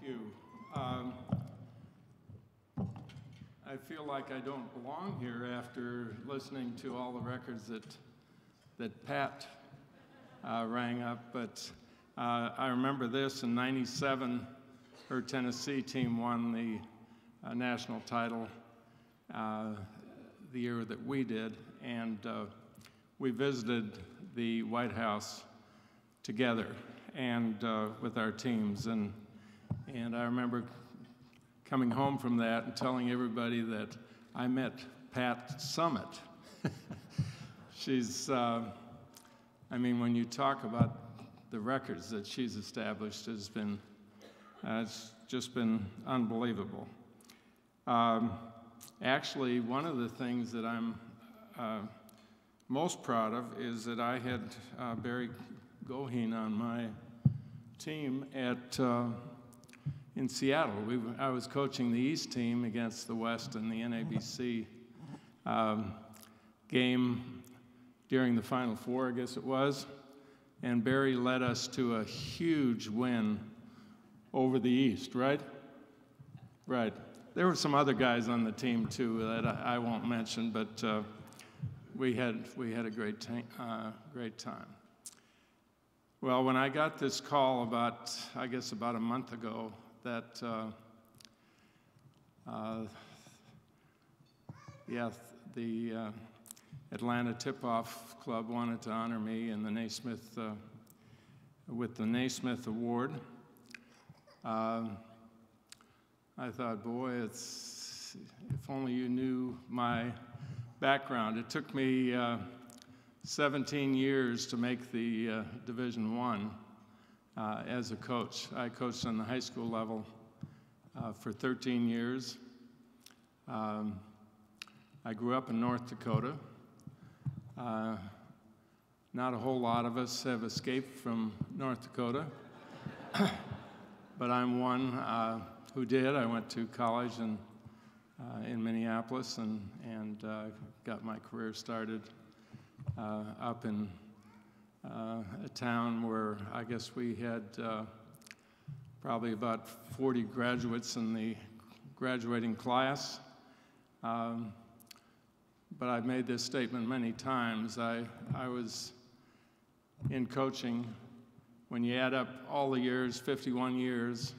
you. I feel like I don't belong here after listening to all the records that Pat rang up, but I remember this in '97, her Tennessee team won the national title the year that we did, and we visited the White House together and with our teams, and I remember coming home from that and telling everybody that I met Pat Summitt. She's, I mean, when you talk about the records that she's established, it's just been unbelievable. Actually, one of the things that I'm most proud of is that I had Barry Goheen on my team in Seattle. I was coaching the East team against the West in the NABC game during the Final Four, I guess it was, and Barry led us to a huge win over the East, right? Right. There were some other guys on the team too that I won't mention, but we had a great time. Well, when I got this call about a month ago that the Atlanta Tip-Off Club wanted to honor me in the Naismith with the Naismith Award, I thought, boy, if only you knew my background. It took me 17 years to make the Division I as a coach. I coached on the high school level for 13 years. I grew up in North Dakota. Not a whole lot of us have escaped from North Dakota, but I'm one who did. I went to college in Minneapolis and got my career started up in a town where I guess we had probably about 40 graduates in the graduating class. But I've made this statement many times. I was in coaching, when you add up all the years, 51 years,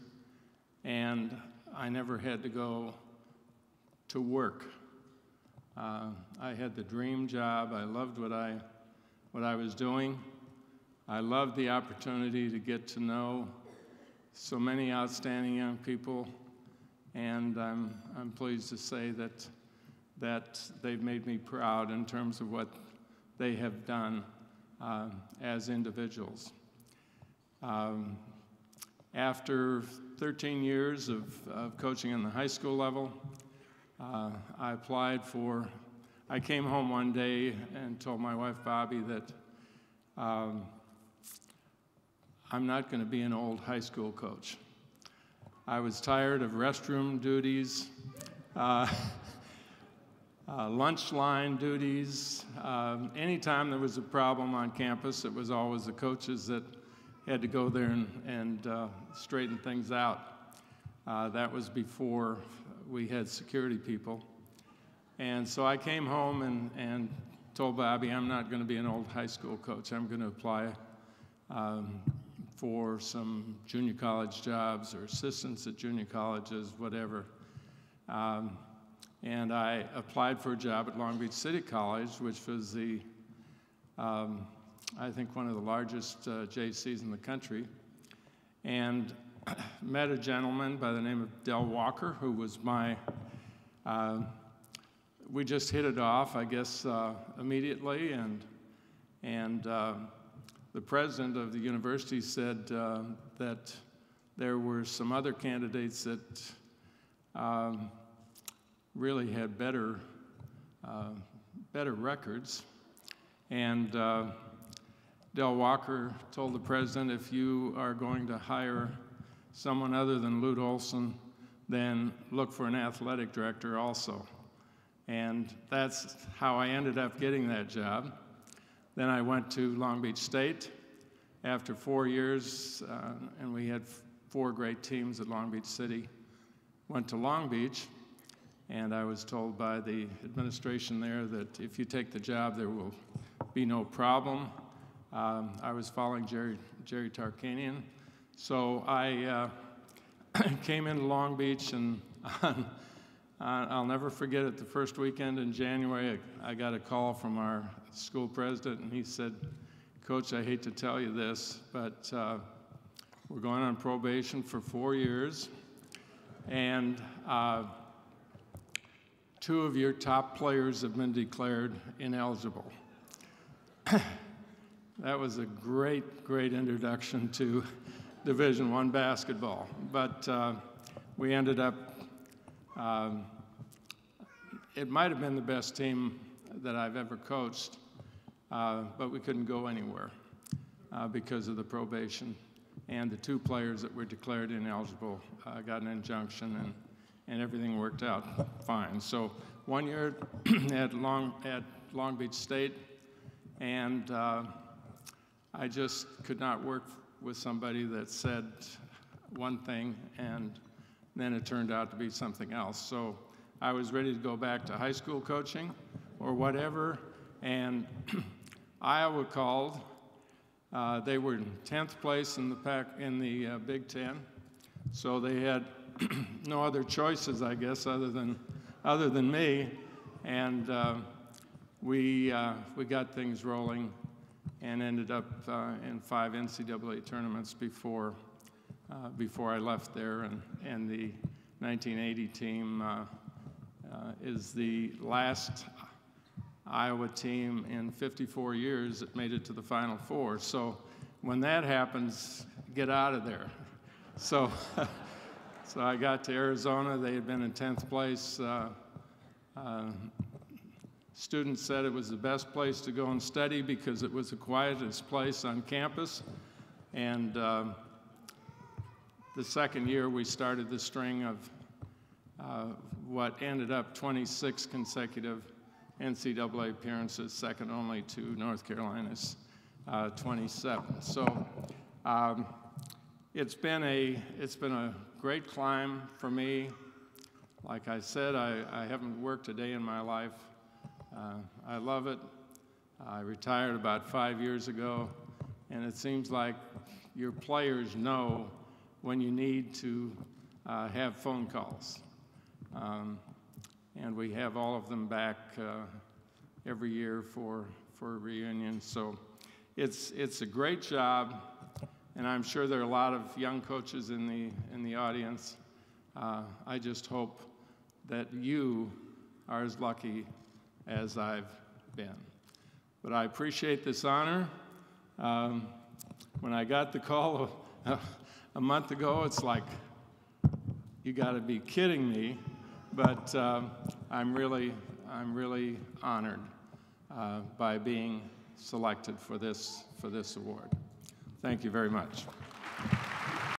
and I never had to go to work. I had the dream job. I loved what I was doing. I loved the opportunity to get to know so many outstanding young people, and I'm pleased to say that they've made me proud in terms of what they have done as individuals. After 13 years of coaching on the high school level, I came home one day and told my wife, Bobby, that I'm not going to be an old high school coach. I was tired of restroom duties, lunch line duties. Anytime there was a problem on campus, it was always the coaches that had to go there and straighten things out. That was before we had security people. And so I came home and told Bobby, I'm not going to be an old high school coach. I'm going to apply for some junior college jobs or assistants at junior colleges, whatever. And I applied for a job at Long Beach City College, which was I think one of the largest JCs in the country, and met a gentleman by the name of Del Walker, who was we just hit it off, I guess, immediately, and the president of the university said that there were some other candidates that really had better records, and Del Walker told the president, if you are going to hire someone other than Lute Olson, then look for an athletic director also. And that's how I ended up getting that job. Then I went to Long Beach State after 4 years, and we had 4 great teams at Long Beach City. Went to Long Beach, and I was told by the administration there that if you take the job, there will be no problem. I was following Jerry Tarkanian, so I came into Long Beach, and I'll never forget it. The first weekend in January, I got a call from our school president, and he said, "Coach, I hate to tell you this, but we're going on probation for 4 years, and 2 of your top players have been declared ineligible." That was a great, great introduction to Division I basketball. But we ended up, it might have been the best team that I've ever coached, but we couldn't go anywhere because of the probation. And the 2 players that were declared ineligible got an injunction, and everything worked out fine. So 1 year at Long Beach State, and I just could not work with somebody that said one thing and then it turned out to be something else. So I was ready to go back to high school coaching or whatever, and Iowa called. They were in 10th place in the Big Ten, so they had no other choices, I guess, other than me, and we got things rolling and ended up in 5 NCAA tournaments before I left there, and the 1980 team is the last Iowa team in 54 years that made it to the Final Four. So when that happens, get out of there. So, so I got to Arizona. They had been in 10th place. Students said it was the best place to go and study because it was the quietest place on campus. And the second year, we started the string of what ended up 26 consecutive NCAA appearances, second only to North Carolina's 27. So it's been a great climb for me. Like I said, I haven't worked a day in my life. I love it. I retired about 5 years ago, and it seems like your players know when you need to have phone calls. And we have all of them back every year for a reunion. So it's a great job, and I'm sure there are a lot of young coaches in the audience. I just hope that you are as lucky as I've been. But I appreciate this honor. When I got the call a month ago, it's like, you got to be kidding me. But I'm really honored by being selected for this award. Thank you very much.